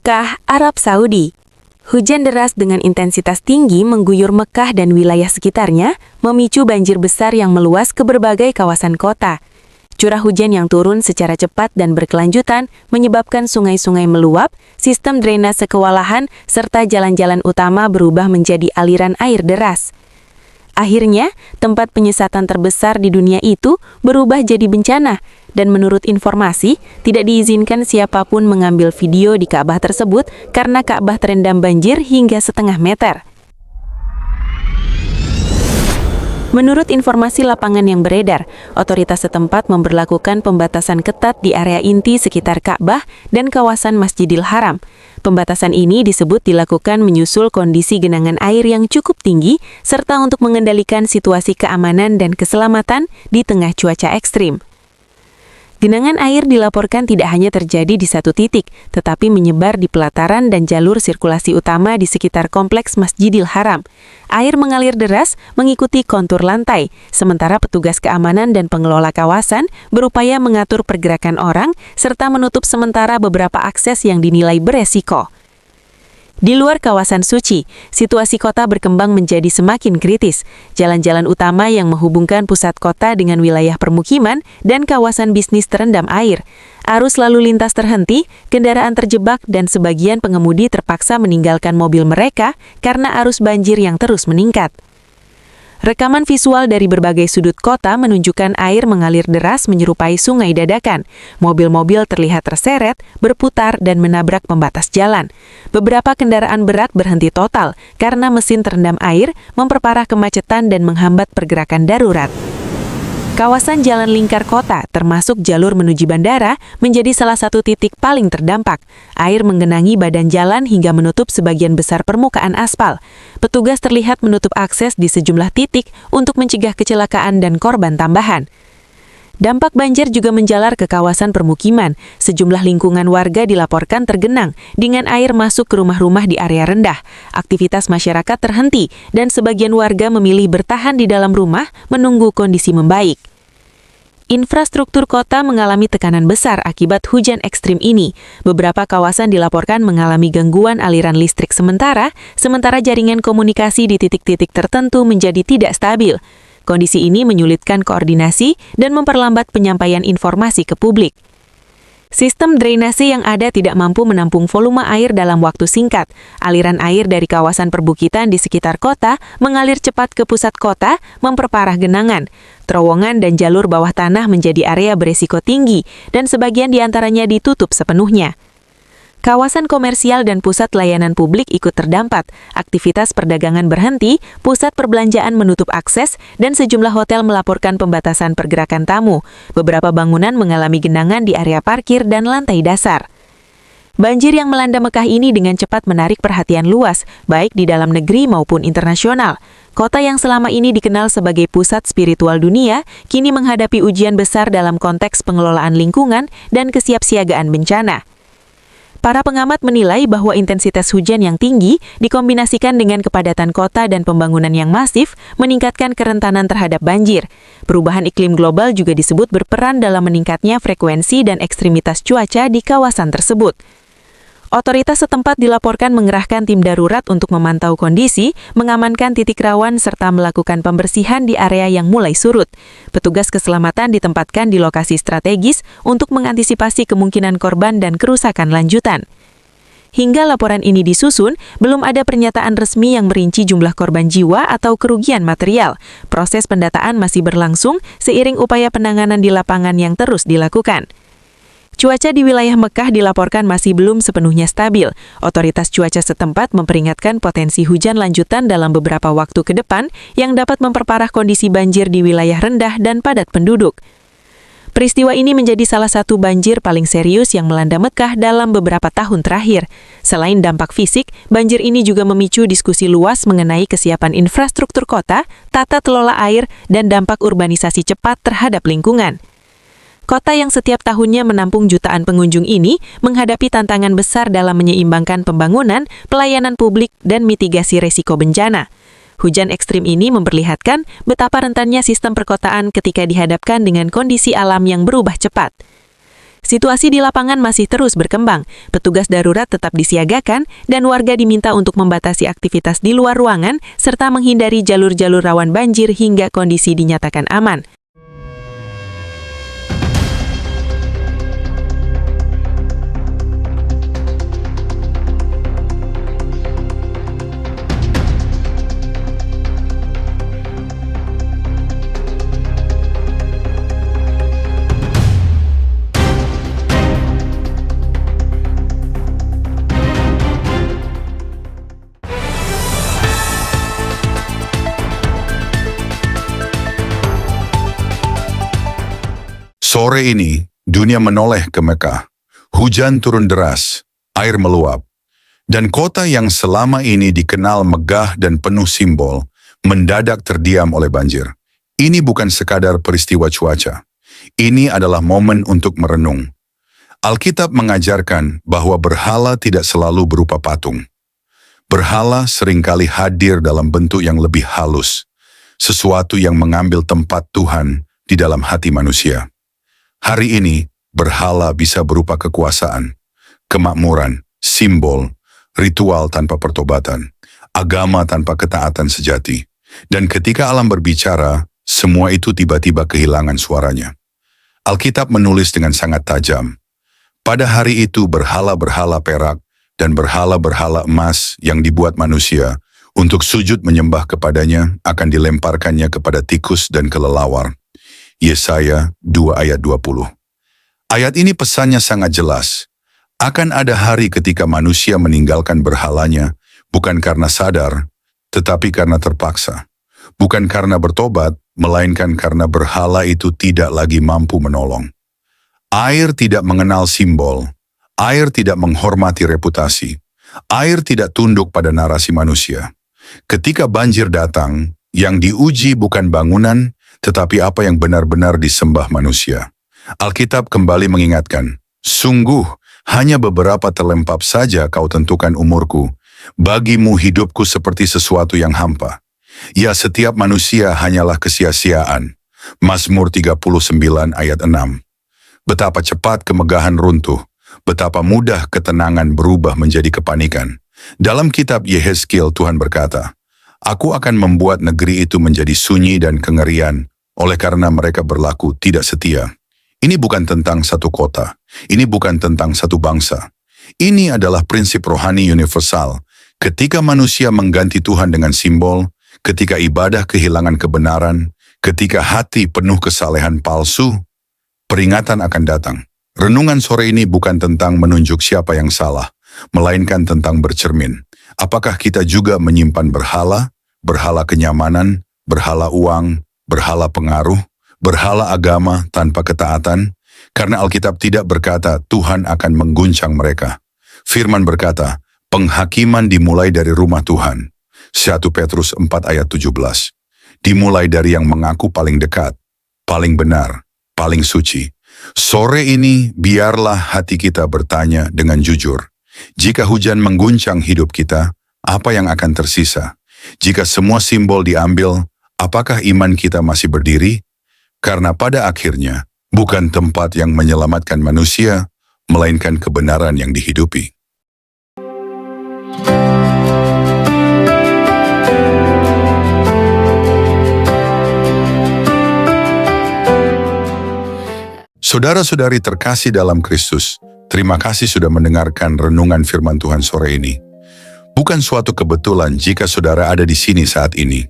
Mekah, Arab Saudi. Hujan deras dengan intensitas tinggi mengguyur Mekah dan wilayah sekitarnya, memicu banjir besar yang meluas ke berbagai kawasan kota. Curah hujan yang turun secara cepat dan berkelanjutan menyebabkan sungai-sungai meluap, sistem drainase kewalahan, serta jalan-jalan utama berubah menjadi aliran air deras. Akhirnya, tempat penyesatan terbesar di dunia itu berubah jadi bencana, dan menurut informasi, tidak diizinkan siapapun mengambil video di Ka'bah tersebut karena Ka'bah terendam banjir hingga setengah meter. Menurut informasi lapangan yang beredar, otoritas setempat memberlakukan pembatasan ketat di area inti sekitar Ka'bah dan kawasan Masjidil Haram. Pembatasan ini disebut dilakukan menyusul kondisi genangan air yang cukup tinggi, serta untuk mengendalikan situasi keamanan dan keselamatan di tengah cuaca ekstrim. Genangan air dilaporkan tidak hanya terjadi di satu titik, tetapi menyebar di pelataran dan jalur sirkulasi utama di sekitar kompleks Masjidil Haram. Air mengalir deras mengikuti kontur lantai, sementara petugas keamanan dan pengelola kawasan berupaya mengatur pergerakan orang serta menutup sementara beberapa akses yang dinilai beresiko. Di luar kawasan suci, situasi kota berkembang menjadi semakin kritis. Jalan-jalan utama yang menghubungkan pusat kota dengan wilayah permukiman dan kawasan bisnis terendam air. Arus lalu lintas terhenti, kendaraan terjebak, dan sebagian pengemudi terpaksa meninggalkan mobil mereka karena arus banjir yang terus meningkat. Rekaman visual dari berbagai sudut kota menunjukkan air mengalir deras menyerupai sungai dadakan. Mobil-mobil terlihat terseret, berputar, dan menabrak pembatas jalan. Beberapa kendaraan berat berhenti total karena mesin terendam air, memperparah kemacetan dan menghambat pergerakan darurat. Kawasan jalan lingkar kota, termasuk jalur menuju bandara, menjadi salah satu titik paling terdampak. Air menggenangi badan jalan hingga menutup sebagian besar permukaan aspal. Petugas terlihat menutup akses di sejumlah titik untuk mencegah kecelakaan dan korban tambahan. Dampak banjir juga menjalar ke kawasan permukiman. Sejumlah lingkungan warga dilaporkan tergenang dengan air masuk ke rumah-rumah di area rendah. Aktivitas masyarakat terhenti dan sebagian warga memilih bertahan di dalam rumah menunggu kondisi membaik. Infrastruktur kota mengalami tekanan besar akibat hujan ekstrim ini. Beberapa kawasan dilaporkan mengalami gangguan aliran listrik sementara jaringan komunikasi di titik-titik tertentu menjadi tidak stabil. Kondisi ini menyulitkan koordinasi dan memperlambat penyampaian informasi ke publik. Sistem drainase yang ada tidak mampu menampung volume air dalam waktu singkat. Aliran air dari kawasan perbukitan di sekitar kota mengalir cepat ke pusat kota, memperparah genangan. Terowongan dan jalur bawah tanah menjadi area beresiko tinggi, dan sebagian diantaranya ditutup sepenuhnya. Kawasan komersial dan pusat layanan publik ikut terdampak, aktivitas perdagangan berhenti, pusat perbelanjaan menutup akses, dan sejumlah hotel melaporkan pembatasan pergerakan tamu. Beberapa bangunan mengalami genangan di area parkir dan lantai dasar. Banjir yang melanda Mekah ini dengan cepat menarik perhatian luas, baik di dalam negeri maupun internasional. Kota yang selama ini dikenal sebagai pusat spiritual dunia, kini menghadapi ujian besar dalam konteks pengelolaan lingkungan dan kesiapsiagaan bencana. Para pengamat menilai bahwa intensitas hujan yang tinggi dikombinasikan dengan kepadatan kota dan pembangunan yang masif meningkatkan kerentanan terhadap banjir. Perubahan iklim global juga disebut berperan dalam meningkatnya frekuensi dan ekstremitas cuaca di kawasan tersebut. Otoritas setempat dilaporkan mengerahkan tim darurat untuk memantau kondisi, mengamankan titik rawan, serta melakukan pembersihan di area yang mulai surut. Petugas keselamatan ditempatkan di lokasi strategis untuk mengantisipasi kemungkinan korban dan kerusakan lanjutan. Hingga laporan ini disusun, belum ada pernyataan resmi yang merinci jumlah korban jiwa atau kerugian material. Proses pendataan masih berlangsung seiring upaya penanganan di lapangan yang terus dilakukan. Cuaca di wilayah Mekah dilaporkan masih belum sepenuhnya stabil. Otoritas cuaca setempat memperingatkan potensi hujan lanjutan dalam beberapa waktu ke depan yang dapat memperparah kondisi banjir di wilayah rendah dan padat penduduk. Peristiwa ini menjadi salah satu banjir paling serius yang melanda Mekah dalam beberapa tahun terakhir. Selain dampak fisik, banjir ini juga memicu diskusi luas mengenai kesiapan infrastruktur kota, tata kelola air, dan dampak urbanisasi cepat terhadap lingkungan. Kota yang setiap tahunnya menampung jutaan pengunjung ini menghadapi tantangan besar dalam menyeimbangkan pembangunan, pelayanan publik, dan mitigasi resiko bencana. Hujan ekstrim ini memperlihatkan betapa rentannya sistem perkotaan ketika dihadapkan dengan kondisi alam yang berubah cepat. Situasi di lapangan masih terus berkembang, petugas darurat tetap disiagakan, dan warga diminta untuk membatasi aktivitas di luar ruangan serta menghindari jalur-jalur rawan banjir hingga kondisi dinyatakan aman. Sore ini, dunia menoleh ke Mekah. Hujan turun deras, air meluap. Dan kota yang selama ini dikenal megah dan penuh simbol, mendadak terdiam oleh banjir. Ini bukan sekadar peristiwa cuaca. Ini adalah momen untuk merenung. Alkitab mengajarkan bahwa berhala tidak selalu berupa patung. Berhala seringkali hadir dalam bentuk yang lebih halus, sesuatu yang mengambil tempat Tuhan di dalam hati manusia. Hari ini, berhala bisa berupa kekuasaan, kemakmuran, simbol, ritual tanpa pertobatan, agama tanpa ketaatan sejati. Dan ketika alam berbicara, semua itu tiba-tiba kehilangan suaranya. Alkitab menulis dengan sangat tajam. Pada hari itu berhala-berhala perak dan berhala-berhala emas yang dibuat manusia untuk sujud menyembah kepadanya akan dilemparkannya kepada tikus dan kelelawar. Yesaya 2 ayat 20. Ayat ini pesannya sangat jelas. Akan ada hari ketika manusia meninggalkan berhalanya, bukan karena sadar, tetapi karena terpaksa. Bukan karena bertobat, melainkan karena berhala itu tidak lagi mampu menolong. Air tidak mengenal simbol, air tidak menghormati reputasi, air tidak tunduk pada narasi manusia. Ketika banjir datang, yang diuji bukan bangunan, tetapi apa yang benar-benar disembah manusia. Alkitab kembali mengingatkan, sungguh hanya beberapa terlempap saja kau tentukan umurku, bagimu hidupku seperti sesuatu yang hampa. Ya, setiap manusia hanyalah kesia-siaan. Mazmur 39 ayat 6. Betapa cepat kemegahan runtuh, betapa mudah ketenangan berubah menjadi kepanikan. Dalam kitab Yehezkiel Tuhan berkata, Aku akan membuat negeri itu menjadi sunyi dan kengerian, oleh karena mereka berlaku tidak setia. Ini bukan tentang satu kota, ini bukan tentang satu bangsa. Ini adalah prinsip rohani universal. Ketika manusia mengganti Tuhan dengan simbol, ketika ibadah kehilangan kebenaran, ketika hati penuh kesalehan palsu, peringatan akan datang. Renungan sore ini bukan tentang menunjuk siapa yang salah, melainkan tentang bercermin. Apakah kita juga menyimpan berhala, berhala kenyamanan, berhala uang, berhala pengaruh, berhala agama tanpa ketaatan? Karena Alkitab tidak berkata Tuhan akan mengguncang mereka. Firman berkata, penghakiman dimulai dari rumah Tuhan. 1 Petrus 4 ayat 17. Dimulai dari yang mengaku paling dekat, paling benar, paling suci. Sore ini biarlah hati kita bertanya dengan jujur. Jika hujan mengguncang hidup kita, apa yang akan tersisa? Jika semua simbol diambil, apakah iman kita masih berdiri? Karena pada akhirnya, bukan tempat yang menyelamatkan manusia, melainkan kebenaran yang dihidupi. Saudara-saudari terkasih dalam Kristus, terima kasih sudah mendengarkan renungan firman Tuhan sore ini. Bukan suatu kebetulan jika saudara ada di sini saat ini.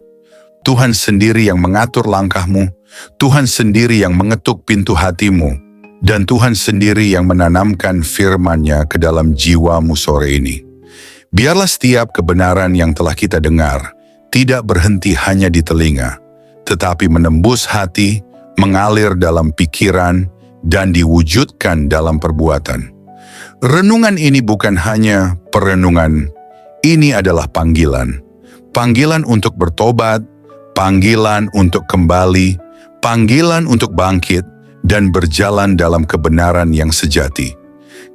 Tuhan sendiri yang mengatur langkahmu, Tuhan sendiri yang mengetuk pintu hatimu, dan Tuhan sendiri yang menanamkan firman-Nya ke dalam jiwamu sore ini. Biarlah setiap kebenaran yang telah kita dengar tidak berhenti hanya di telinga, tetapi menembus hati, mengalir dalam pikiran, dan diwujudkan dalam perbuatan. Renungan ini bukan hanya perenungan, ini adalah panggilan. Panggilan untuk bertobat, panggilan untuk kembali, panggilan untuk bangkit, dan berjalan dalam kebenaran yang sejati.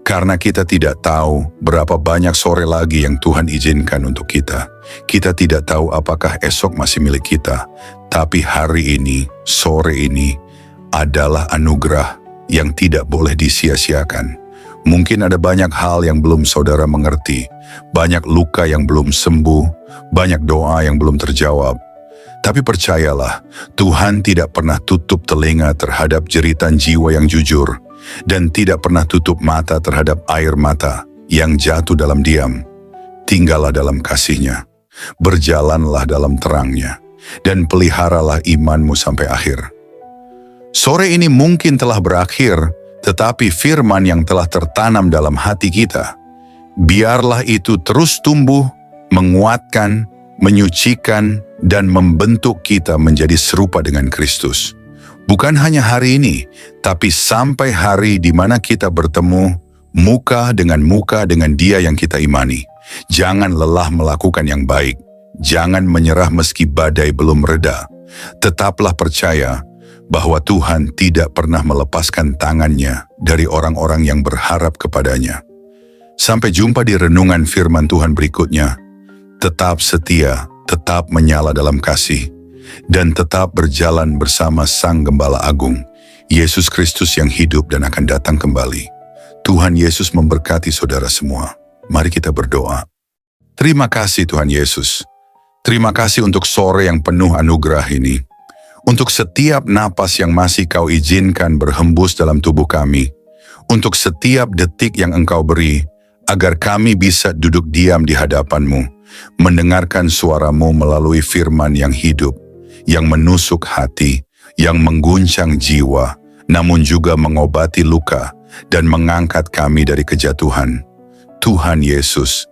Karena kita tidak tahu berapa banyak sore lagi yang Tuhan izinkan untuk kita. Kita tidak tahu apakah esok masih milik kita. Tapi hari ini, sore ini, adalah anugerah yang tidak boleh disia-siakan. Mungkin ada banyak hal yang belum saudara mengerti, banyak luka yang belum sembuh, banyak doa yang belum terjawab. Tapi percayalah, Tuhan tidak pernah tutup telinga terhadap jeritan jiwa yang jujur, dan tidak pernah tutup mata terhadap air mata yang jatuh dalam diam. Tinggallah dalam kasih-Nya, berjalanlah dalam terang-Nya, dan peliharalah imanmu sampai akhir. Sore ini mungkin telah berakhir, tetapi firman yang telah tertanam dalam hati kita, biarlah itu terus tumbuh, menguatkan, menyucikan, dan membentuk kita menjadi serupa dengan Kristus. Bukan hanya hari ini, tapi sampai hari di mana kita bertemu muka dengan Dia yang kita imani. Jangan lelah melakukan yang baik. Jangan menyerah meski badai belum reda. Tetaplah percaya bahwa Tuhan tidak pernah melepaskan tangan-Nya dari orang-orang yang berharap kepadanya. Sampai jumpa di renungan firman Tuhan berikutnya. Tetap setia, tetap menyala dalam kasih, dan tetap berjalan bersama Sang Gembala Agung, Yesus Kristus yang hidup dan akan datang kembali. Tuhan Yesus memberkati saudara semua. Mari kita berdoa. Terima kasih Tuhan Yesus. Terima kasih untuk sore yang penuh anugerah ini. Untuk setiap napas yang masih Kau izinkan berhembus dalam tubuh kami. Untuk setiap detik yang Engkau beri, agar kami bisa duduk diam di hadapan-Mu, mendengarkan suara-Mu melalui firman yang hidup, yang menusuk hati, yang mengguncang jiwa, namun juga mengobati luka dan mengangkat kami dari kejatuhan. Tuhan Yesus,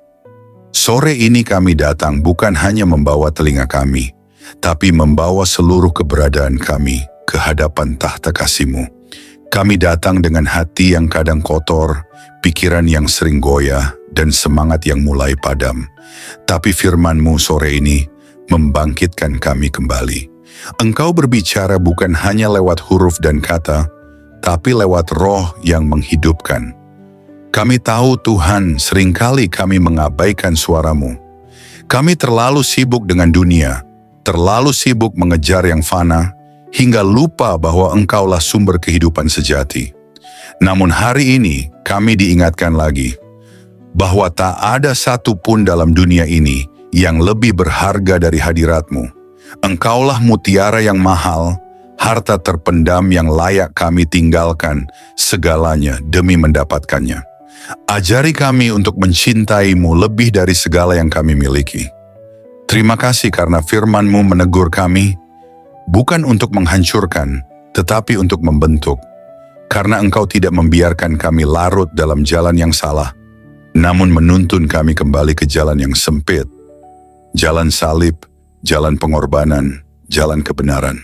sore ini kami datang bukan hanya membawa telinga kami, tapi membawa seluruh keberadaan kami ke hadapan tahta kasih-Mu. Kami datang dengan hati yang kadang kotor, pikiran yang sering goyah, dan semangat yang mulai padam. Tapi firman-Mu sore ini membangkitkan kami kembali. Engkau berbicara bukan hanya lewat huruf dan kata, tapi lewat roh yang menghidupkan. Kami tahu Tuhan, seringkali kami mengabaikan suara-Mu. Kami terlalu sibuk dengan dunia, terlalu sibuk mengejar yang fana, hingga lupa bahwa Engkaulah sumber kehidupan sejati. Namun hari ini kami diingatkan lagi, bahwa tak ada satu pun dalam dunia ini yang lebih berharga dari hadirat-Mu. Engkaulah mutiara yang mahal, harta terpendam yang layak kami tinggalkan segalanya demi mendapatkannya. Ajari kami untuk mencintai-Mu lebih dari segala yang kami miliki. Terima kasih karena firman-Mu menegur kami, bukan untuk menghancurkan, tetapi untuk membentuk. Karena Engkau tidak membiarkan kami larut dalam jalan yang salah, namun menuntun kami kembali ke jalan yang sempit, jalan salib, jalan pengorbanan, jalan kebenaran.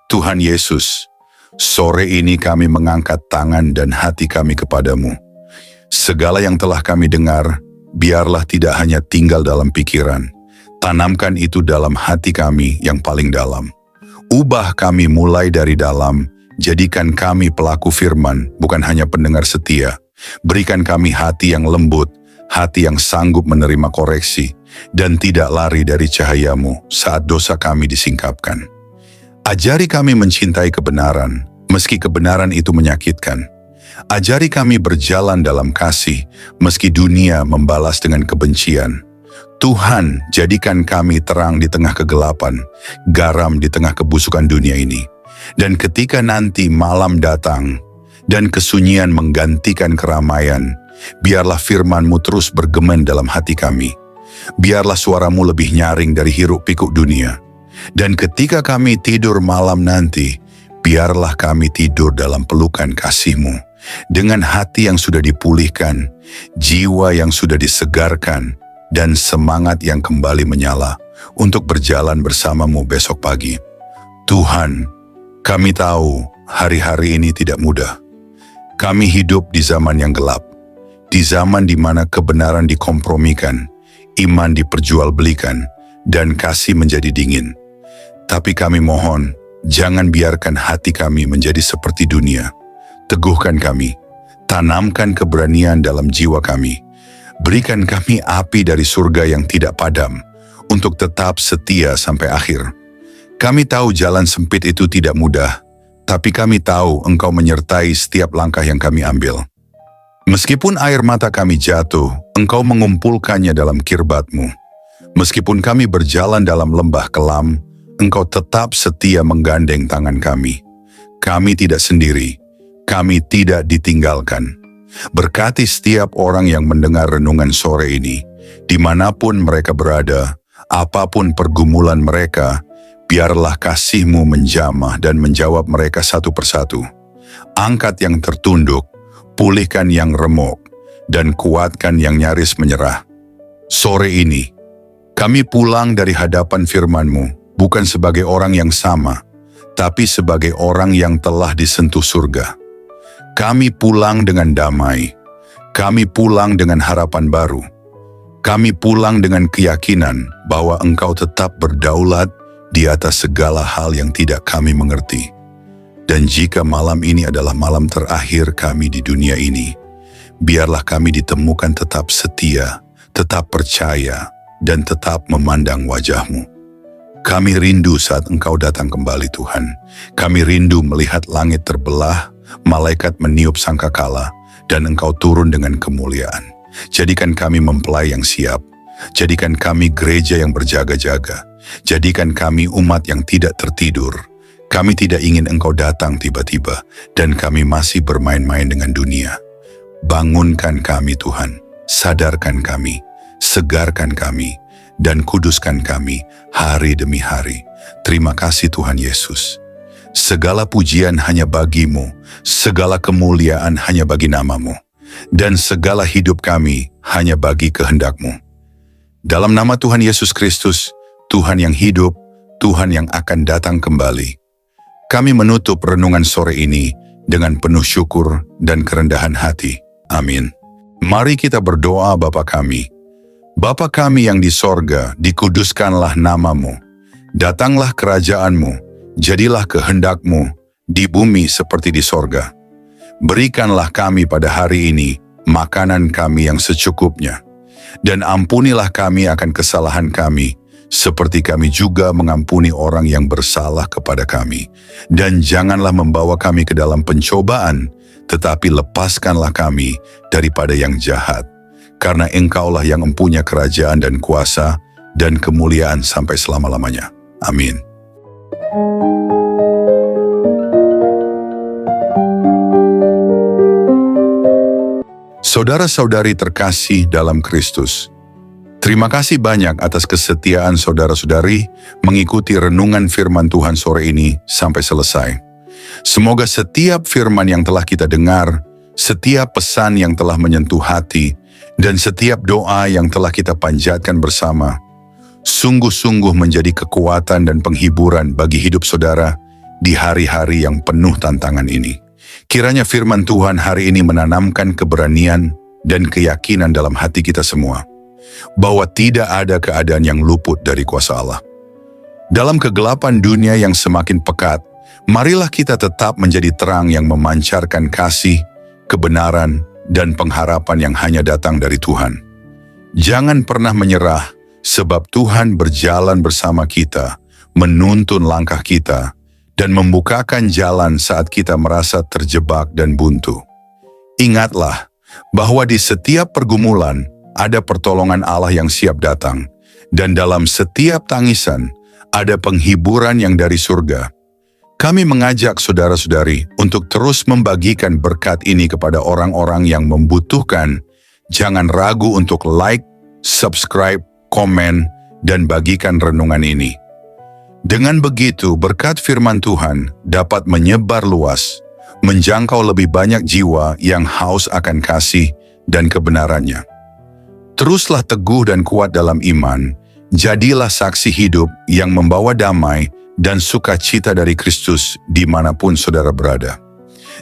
Tuhan Yesus, sore ini kami mengangkat tangan dan hati kami kepadamu. Segala yang telah kami dengar, biarlah tidak hanya tinggal dalam pikiran, tanamkan itu dalam hati kami yang paling dalam. Ubah kami mulai dari dalam, jadikan kami pelaku firman, bukan hanya pendengar setia. Berikan kami hati yang lembut, hati yang sanggup menerima koreksi, dan tidak lari dari cahaya-Mu saat dosa kami disingkapkan. Ajari kami mencintai kebenaran, meski kebenaran itu menyakitkan. Ajari kami berjalan dalam kasih, meski dunia membalas dengan kebencian. Tuhan, jadikan kami terang di tengah kegelapan, garam di tengah kebusukan dunia ini. Dan ketika nanti malam datang, dan kesunyian menggantikan keramaian, biarlah firman-Mu terus bergema dalam hati kami. Biarlah suara-Mu lebih nyaring dari hiruk-pikuk dunia. Dan ketika kami tidur malam nanti, biarlah kami tidur dalam pelukan kasih-Mu. Dengan hati yang sudah dipulihkan, jiwa yang sudah disegarkan, dan semangat yang kembali menyala untuk berjalan bersama-Mu besok pagi. Tuhan, kami tahu hari-hari ini tidak mudah. Kami hidup di zaman yang gelap, di zaman di mana kebenaran dikompromikan, iman diperjualbelikan, dan kasih menjadi dingin. Tapi kami mohon, jangan biarkan hati kami menjadi seperti dunia. Teguhkan kami, tanamkan keberanian dalam jiwa kami. Berikan kami api dari surga yang tidak padam, untuk tetap setia sampai akhir. Kami tahu jalan sempit itu tidak mudah, tapi kami tahu Engkau menyertai setiap langkah yang kami ambil. Meskipun air mata kami jatuh, Engkau mengumpulkannya dalam kirbat-Mu. Meskipun kami berjalan dalam lembah kelam, Engkau tetap setia menggandeng tangan kami. Kami tidak sendiri, kami tidak ditinggalkan. Berkati setiap orang yang mendengar renungan sore ini, dimanapun mereka berada, apapun pergumulan mereka, biarlah kasih-Mu menjamah dan menjawab mereka satu persatu. Angkat yang tertunduk, pulihkan yang remuk, dan kuatkan yang nyaris menyerah. Sore ini, kami pulang dari hadapan firman-Mu, bukan sebagai orang yang sama, tapi sebagai orang yang telah disentuh surga. Kami pulang dengan damai, kami pulang dengan harapan baru, kami pulang dengan keyakinan bahwa Engkau tetap berdaulat di atas segala hal yang tidak kami mengerti. Dan jika malam ini adalah malam terakhir kami di dunia ini, biarlah kami ditemukan tetap setia, tetap percaya, dan tetap memandang wajah-Mu. Kami rindu saat Engkau datang kembali, Tuhan. Kami rindu melihat langit terbelah, malaikat meniup sangkakala, dan Engkau turun dengan kemuliaan. Jadikan kami mempelai yang siap. Jadikan kami gereja yang berjaga-jaga. Jadikan kami umat yang tidak tertidur. Kami tidak ingin Engkau datang tiba-tiba, dan kami masih bermain-main dengan dunia. Bangunkan kami, Tuhan. Sadarkan kami. Segarkan kami. Dan kuduskan kami hari demi hari. Terima kasih Tuhan Yesus. Segala pujian hanya bagi-Mu, segala kemuliaan hanya bagi nama-Mu, dan segala hidup kami hanya bagi kehendak-Mu. Dalam nama Tuhan Yesus Kristus, Tuhan yang hidup, Tuhan yang akan datang kembali, kami menutup renungan sore ini dengan penuh syukur dan kerendahan hati. Amin. Mari kita berdoa. Bapa kami, Bapa kami yang di sorga, dikuduskanlah nama-Mu. Datanglah kerajaan-Mu, jadilah kehendak-Mu di bumi seperti di sorga. Berikanlah kami pada hari ini makanan kami yang secukupnya. Dan ampunilah kami akan kesalahan kami, seperti kami juga mengampuni orang yang bersalah kepada kami. Dan janganlah membawa kami ke dalam pencobaan, tetapi lepaskanlah kami daripada yang jahat. Karena Engkaulah yang mempunyai kerajaan dan kuasa dan kemuliaan sampai selama-lamanya. Amin. Saudara-saudari terkasih dalam Kristus, terima kasih banyak atas kesetiaan saudara-saudari mengikuti renungan firman Tuhan sore ini sampai selesai. Semoga setiap firman yang telah kita dengar, setiap pesan yang telah menyentuh hati, dan setiap doa yang telah kita panjatkan bersama, sungguh-sungguh menjadi kekuatan dan penghiburan bagi hidup saudara di hari-hari yang penuh tantangan ini. Kiranya firman Tuhan hari ini menanamkan keberanian dan keyakinan dalam hati kita semua, bahwa tidak ada keadaan yang luput dari kuasa Allah. Dalam kegelapan dunia yang semakin pekat, marilah kita tetap menjadi terang yang memancarkan kasih, kebenaran, dan pengharapan yang hanya datang dari Tuhan. Jangan pernah menyerah, sebab Tuhan berjalan bersama kita, menuntun langkah kita, dan membukakan jalan saat kita merasa terjebak dan buntu. Ingatlah bahwa di setiap pergumulan ada pertolongan Allah yang siap datang, dan dalam setiap tangisan ada penghiburan yang dari surga. Kami mengajak saudara-saudari untuk terus membagikan berkat ini kepada orang-orang yang membutuhkan. Jangan ragu untuk like, subscribe, komen, dan bagikan renungan ini. Dengan begitu, berkat firman Tuhan dapat menyebar luas, menjangkau lebih banyak jiwa yang haus akan kasih dan kebenarannya. Teruslah teguh dan kuat dalam iman, jadilah saksi hidup yang membawa damai dan sukacita dari Kristus dimanapun saudara berada.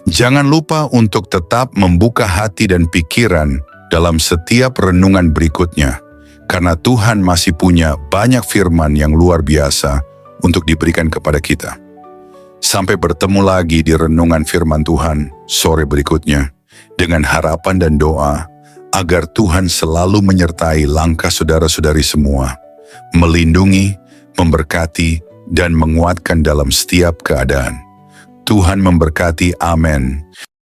Jangan lupa untuk tetap membuka hati dan pikiran dalam setiap renungan berikutnya, karena Tuhan masih punya banyak firman yang luar biasa untuk diberikan kepada kita. Sampai bertemu lagi di renungan firman Tuhan sore berikutnya, dengan harapan dan doa agar Tuhan selalu menyertai langkah saudara-saudari semua, melindungi, memberkati, dan menguatkan dalam setiap keadaan. Tuhan memberkati. Amin.